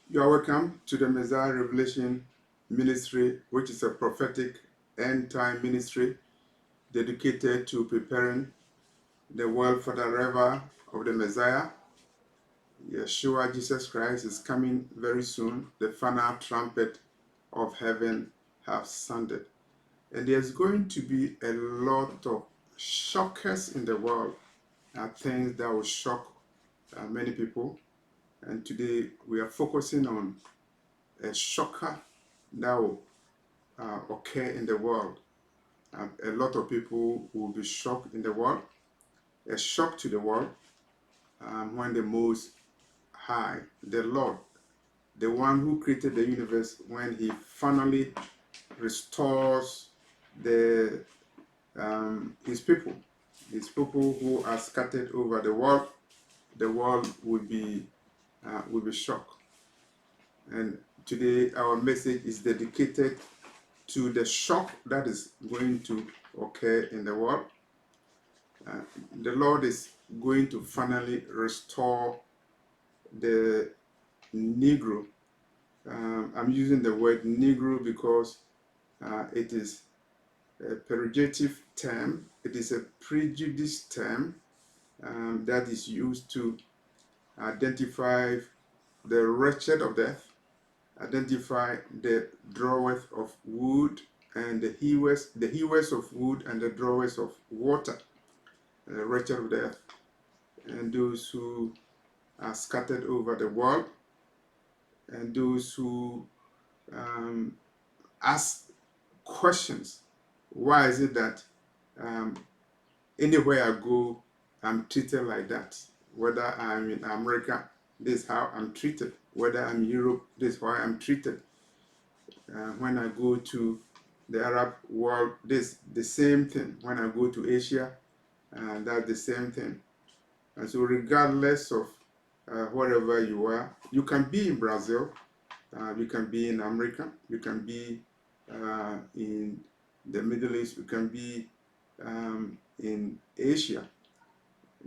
You are welcome to the Messiah Revelation Ministry, which is a prophetic end-time ministry dedicated to preparing the world for the arrival of the Messiah. Yeshua, Jesus Christ, is coming very soon. The final trumpet of heaven has sounded. And there's going to be a lot of shockers in the world, things that will shock many people. And today we are focusing on a shocker that will occur in the world. A lot of people will be shocked in the world, a shock to the world, when the Most High, the Lord, the one who created the universe, when He finally restores His people who are scattered over the world will be shocked. And today our message is dedicated to the shock that is going to occur in the world. The Lord is going to finally restore the Negro. I'm using the word Negro because it is a pejorative term. It is a prejudice term that is used to identify the wretched of death, identify the drawers of wood and the hewers of wood and the drawers of water, the wretched of death, and those who are scattered over the world, and those who ask questions. Why is it that anywhere I go, I'm treated like that? Whether I'm in America, this is how I'm treated. Whether I'm in Europe, this is how I'm treated. When I go to the Arab world, this the same thing. When I go to Asia, that's the same thing. And so regardless of wherever you are, you can be in Brazil, you can be in America, you can be in the Middle East, you can be in Asia.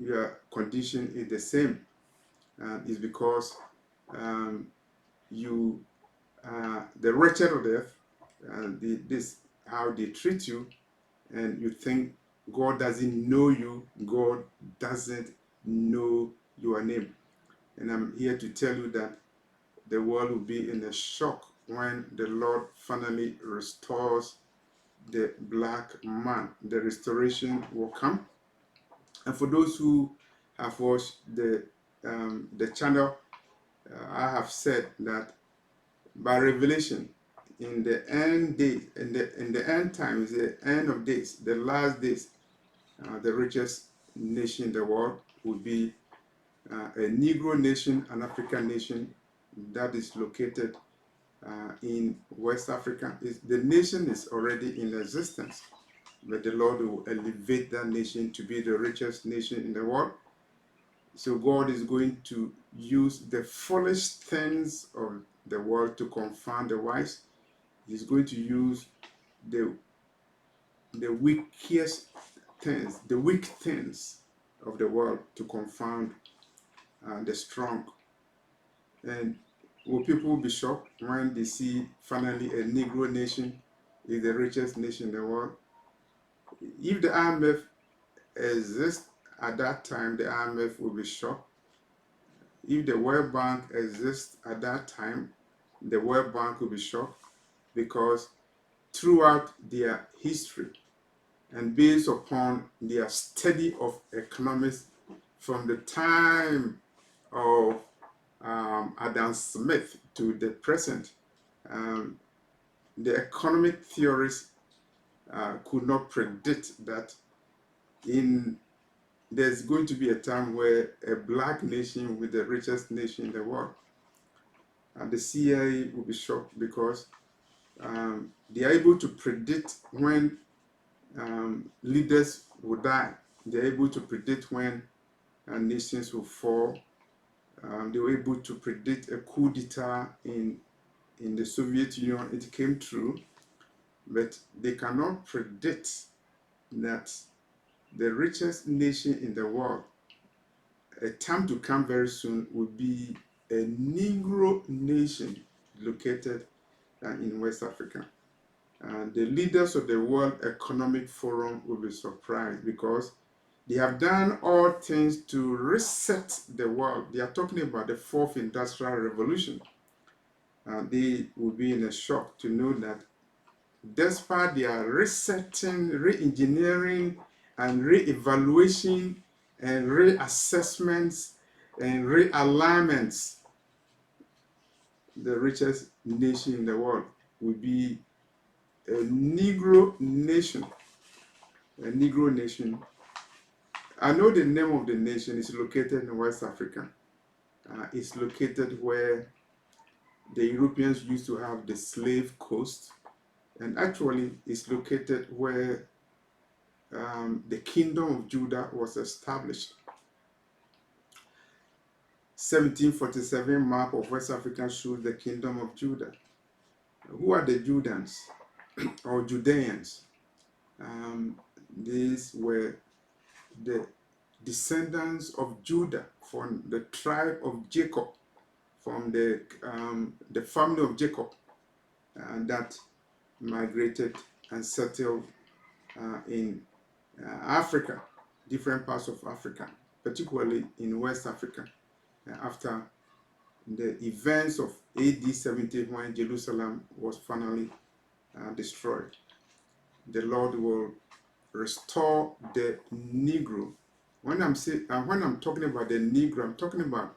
Your condition is the same. It's because you the wretched of death, this how they treat you, and you think God doesn't know you, God doesn't know your name. And I'm here to tell you that the world will be in a shock when the Lord finally restores the black man. The restoration will come. And for those who have watched the channel, I have said that by revelation, in the end days, in the end times, the end of days, the last days, the richest nation in the world would be a Negro nation, an African nation that is located in West Africa. The nation is already in existence, but the Lord will elevate that nation to be the richest nation in the world. So God is going to use the foolish things of the world to confound the wise. He's going to use the weakest things, the weak things of the world to confound the strong. And will people be shocked when they see finally a Negro nation is the richest nation in the world? If the IMF exists at that time, the IMF will be shocked. If the World Bank exists at that time, the World Bank will be shocked, because throughout their history and based upon their study of economics from the time of Adam Smith to the present, the economic theorists could not predict that there's going to be a time where a black nation will be the richest nation in the world. And the CIA will be shocked, because they are able to predict when leaders will die. They are able to predict when nations will fall. They were able to predict a coup d'etat in the Soviet Union. It came true, but they cannot predict that the richest nation in the world, a time to come very soon, will be a Negro nation located in West Africa. And the leaders of the World Economic Forum will be surprised because they have done all things to reset the world. They are talking about the fourth industrial revolution. They will be in a shock to know that despite their resetting, re-engineering, and re-evaluation, and reassessments, and realignments, the richest nation in the world will be a Negro nation. A Negro nation. I know the name of the nation is located in West Africa. It's located where the Europeans used to have the slave coast, and actually it's located where the kingdom of Judah was established. 1747 map of West Africa shows the kingdom of Judah. Who are the Judans or Judeans? These were the descendants of Judah from the tribe of Jacob, from the family of Jacob, that migrated and settled in Africa, different parts of Africa, particularly in West Africa, after the events of AD 70 when Jerusalem was finally destroyed. The Lord will restore the Negro. When I'm talking about the Negro, I'm talking about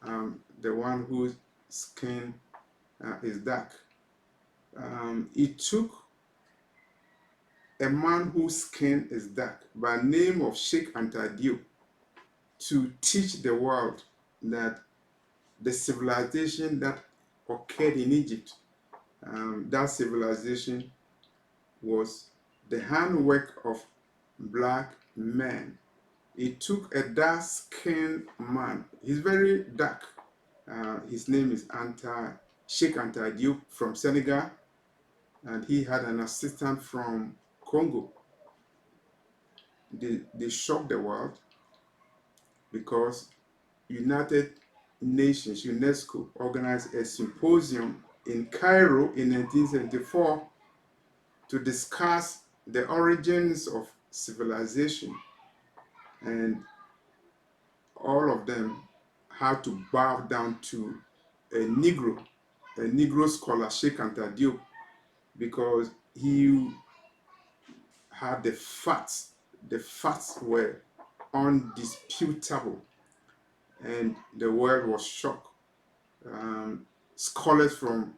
the one whose skin is dark. It took a man whose skin is dark by the name of Sheikh Anta Diop to teach the world that the civilization that occurred in Egypt, that civilization was the handwork of black men. It took a dark-skinned man. He's very dark. His name is Sheikh Anta Diop from Senegal, and he had an assistant from Congo. They shocked the world because United Nations, UNESCO, organized a symposium in Cairo in 1974 to discuss the origins of civilization, and all of them had to bow down to a Negro scholar, Sheikh Anta Diop, because he had the facts. The facts were undisputable, and the world was shocked. Scholars from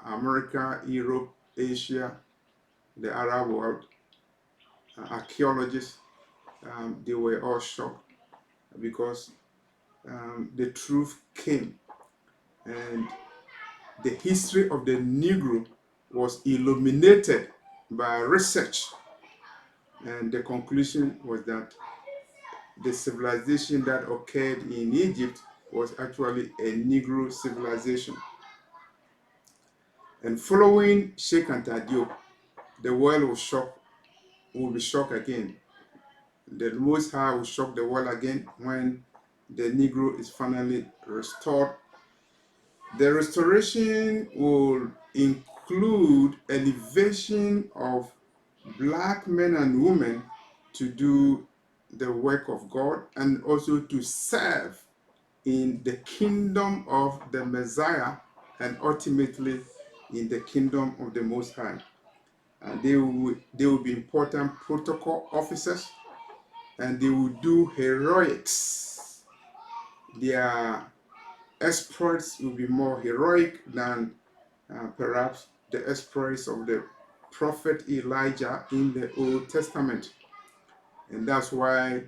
America, Europe, Asia, the Arab world, archaeologists, they were all shocked because the truth came, and the history of the Negro was illuminated by research, and the conclusion was that the civilization that occurred in Egypt was actually a Negro civilization. And following Sheikh Anta Diop, the world will be shocked again. The Most High will shock the world again when the Negro is finally restored. The restoration will include elevation of black men and women to do the work of God and also to serve in the kingdom of the Messiah and ultimately in the kingdom of the Most High. They will be important protocol officers, and they will do heroics. Their exploits will be more heroic than perhaps the exploits of the prophet Elijah in the Old Testament. And that's why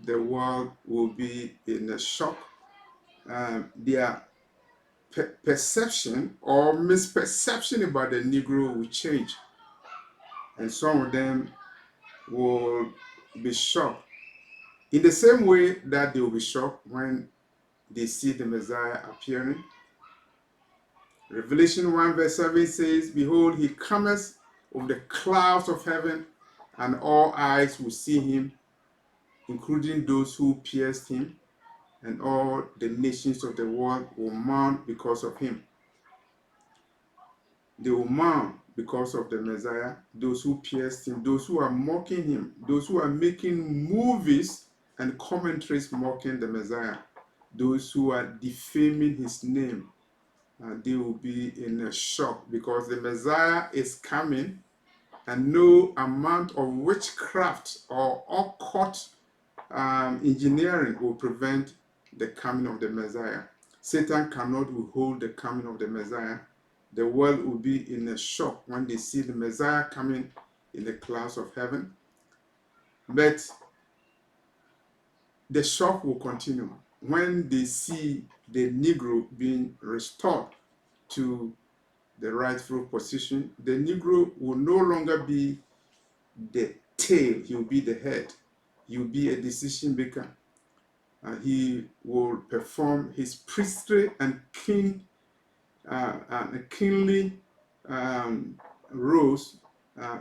the world will be in a shock. Their perception or misperception about the Negro will change. And some of them will be shocked in the same way that they will be shocked when they see the Messiah appearing. Revelation 1 verse 7 says, "Behold, he cometh with the clouds of heaven, and all eyes will see him, including those who pierced him, and all the nations of the world will mourn because of him. They will mourn because of the Messiah, those who pierced him, those who are mocking him, those who are making movies and commentaries mocking the Messiah, those who are defaming his name. They will be in a shock because the Messiah is coming, and no amount of witchcraft or occult engineering will prevent the coming of the Messiah. Satan cannot withhold the coming of the Messiah. The world will be in a shock when they see the Messiah coming in the clouds of heaven. But the shock will continue when they see the Negro being restored to the rightful position. The Negro will no longer be the tail, he will be the head. He will be a decision maker. He will perform his priestly and kingly roles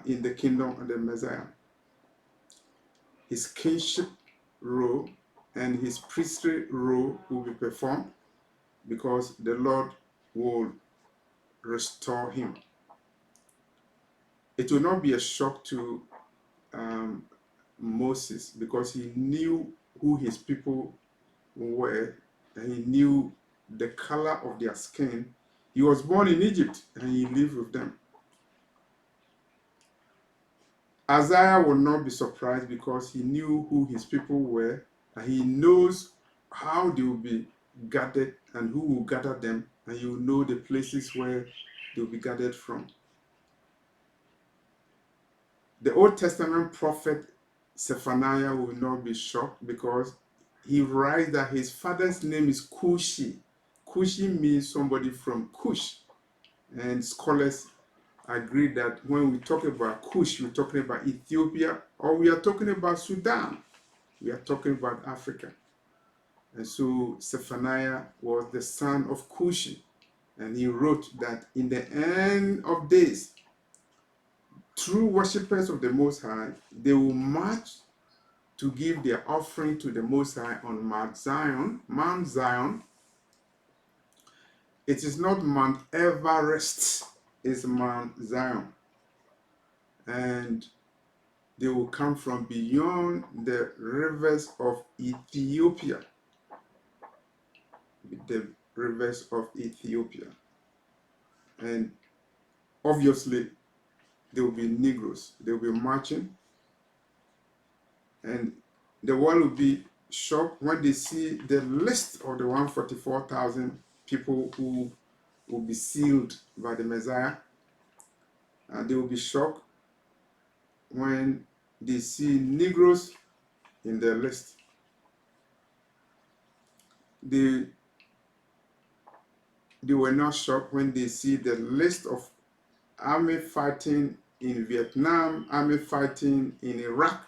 in the kingdom of the Messiah. His kingship role and his priestly role will be performed because the Lord will restore him. It will not be a shock to Moses because he knew who his people were, and he knew the color of their skin. He was born in Egypt and he lived with them. Isaiah will not be surprised because he knew who his people were, and he knows how they will be gathered and who will gather them, and he will know the places where they will be gathered from. The Old Testament prophet Zephaniah will not be shocked because he writes that his father's name is Cushi. Cushi means somebody from Cush. And scholars agree that when we talk about Cush, we're talking about Ethiopia, or we are talking about Sudan. We are talking about Africa. And so Zephaniah was the son of Cushi. And he wrote that in the end of days, true worshippers of the Most High, they will march to give their offering to the Most High on Mount Zion. Mount Zion. It is not Mount Everest, it's Mount Zion. And they will come from beyond the rivers of Ethiopia. The rivers of Ethiopia. And obviously, there will be Negroes. They will be marching. And the world will be shocked when they see the list of the 144,000 people who will be sealed by the Messiah. And they will be shocked when they see Negroes in their list. They were not shocked when they see the list of army fighting in Vietnam, army fighting in Iraq,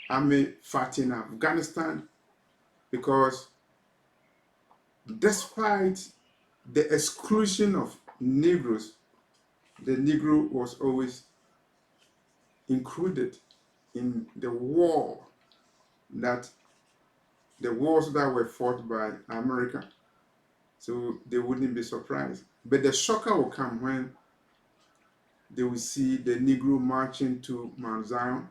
army fighting in Afghanistan, because despite the exclusion of Negroes, the Negro was always included in the wars that were fought by America. So they wouldn't be surprised. But the shocker will come when they will see the Negro marching to Mount Zion.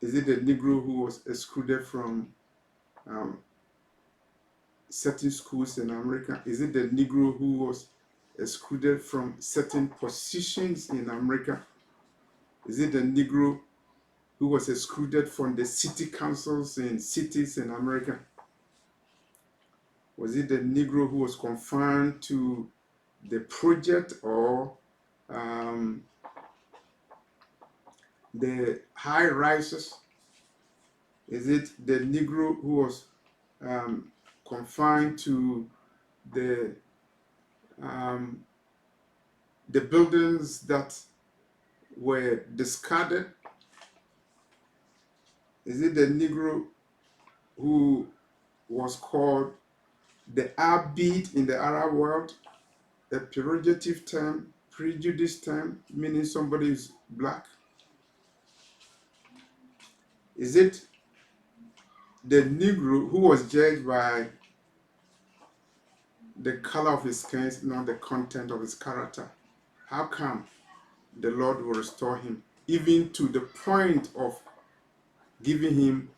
Is it the Negro who was excluded from certain schools in America? Is it the Negro who was excluded from certain positions in America? Is it the Negro who was excluded from the city councils in cities in America? Was it the Negro who was confined to the project or the high rises? Is it the Negro who was confined to the buildings that were discarded? Is it the Negro who was called the Abid in the Arab world, a pejorative term, prejudice term, meaning somebody is black? Is it the Negro who was judged by the color of his skin, not the content of his character. How come the Lord will restore him, even to the point of giving him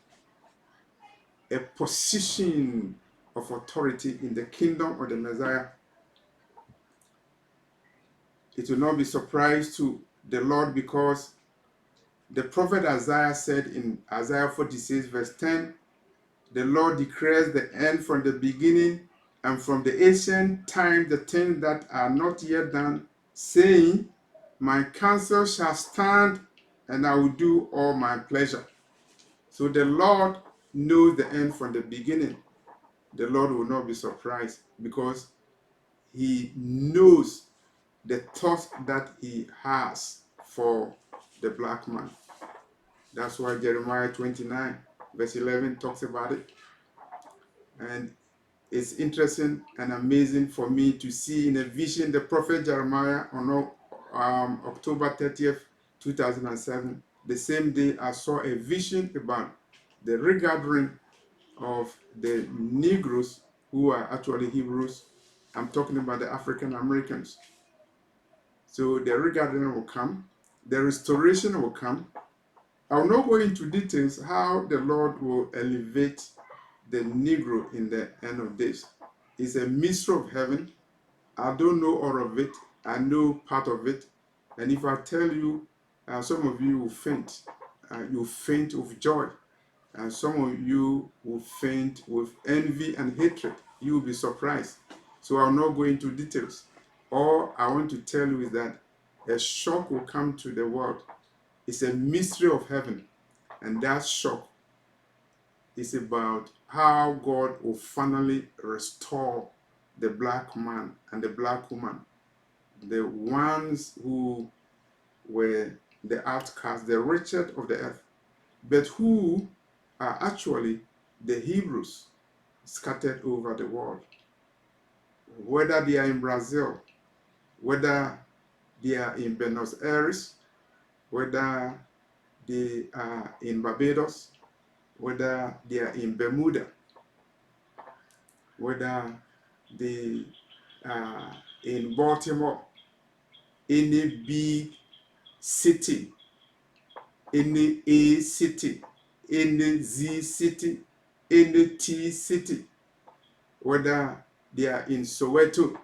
a position of authority in the kingdom of the Messiah? It will not be surprise to the Lord, because the prophet Isaiah said in Isaiah 46 verse 10, the Lord declares the end from the beginning, and from the ancient time the things that are not yet done, saying, my counsel shall stand, and I will do all my pleasure. So the Lord knows the end from the beginning. The Lord will not be surprised, because he knows the thoughts that he has for the black man. That's why Jeremiah 29 verse 11 talks about it. And it's interesting and amazing for me to see in a vision the prophet Jeremiah on October 30th, 2007. The same day I saw a vision about the regathering of the Negroes, who are actually Hebrews. I'm talking about the African Americans. So the regathering will come, the restoration will come. I will not go into details how the Lord will elevate the Negro in the end of days. It's a mystery of heaven. I don't know all of it. I know part of it. And if I tell you, some of you will faint. You'll faint with joy. And some of you will faint with envy and hatred. You will be surprised. So I'll not go into details. All I want to tell you is that a shock will come to the world. It's a mystery of heaven. And that shock is about how God will finally restore the black man and the black woman, the ones who were the outcasts, the wretched of the earth, but who are actually the Hebrews scattered over the world. Whether they are in Brazil, whether they are in Buenos Aires, whether they are in Barbados, whether they are in Bermuda, whether they are in Baltimore, any big city, any A city, any Z city, any T city, whether they are in Soweto,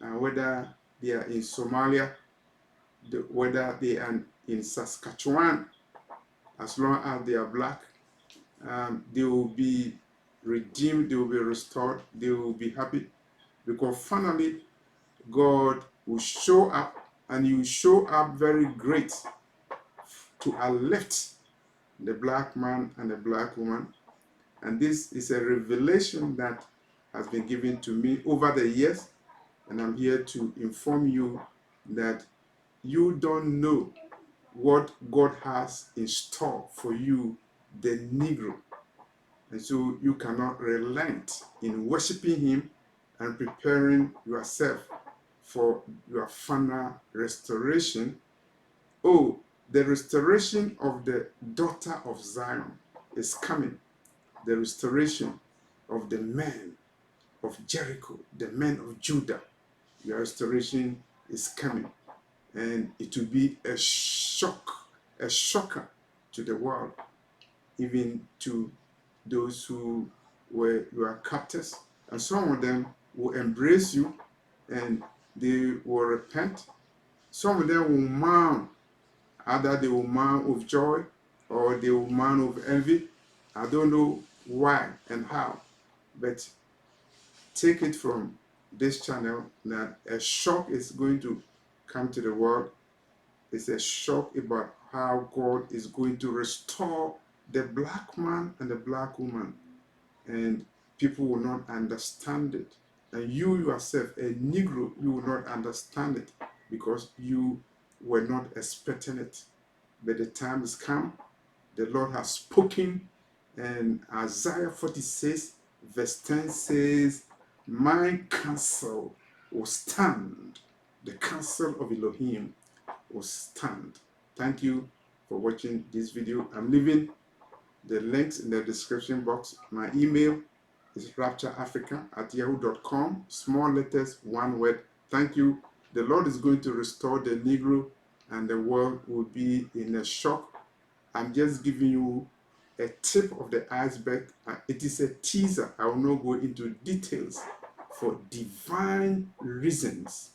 whether they are in Somalia, whether they are in Saskatchewan, as long as they are black, they will be redeemed, they will be restored, they will be happy, because finally God will show up, and He will show up very great to uplift the black man and the black woman. And this is a revelation that has been given to me over the years, and I'm here to inform you that you don't know what God has in store for you, the Negro. And so you cannot relent in worshiping Him and preparing yourself for your final restoration. Oh, the restoration of the daughter of Zion is coming. The restoration of the men of Jericho, the men of Judah. Your restoration is coming. And it will be a shock, a shocker to the world, even to those who were your captors. And some of them will embrace you and they will repent. Some of them will mourn. Either they will mourn with joy or they will mourn with envy. I don't know why and how, but take it from this channel that a shock is going to come to the world. It's a shock about how God is going to restore the black man and the black woman, and people will not understand it. And you yourself, a Negro, you will not understand it because you were not expecting it. But the time has come. The Lord has spoken, and Isaiah 46 verse 10 says, my counsel will stand. The counsel of Elohim will stand. Thank you for watching this video. I'm leaving The links in the description box. My email is raptureafrica@yahoo.com. Small letters, one word. Thank you. The Lord is going to restore the Negro, and the world will be in a shock. I'm just giving you a tip of the iceberg. It is a teaser. I will not go into details for divine reasons.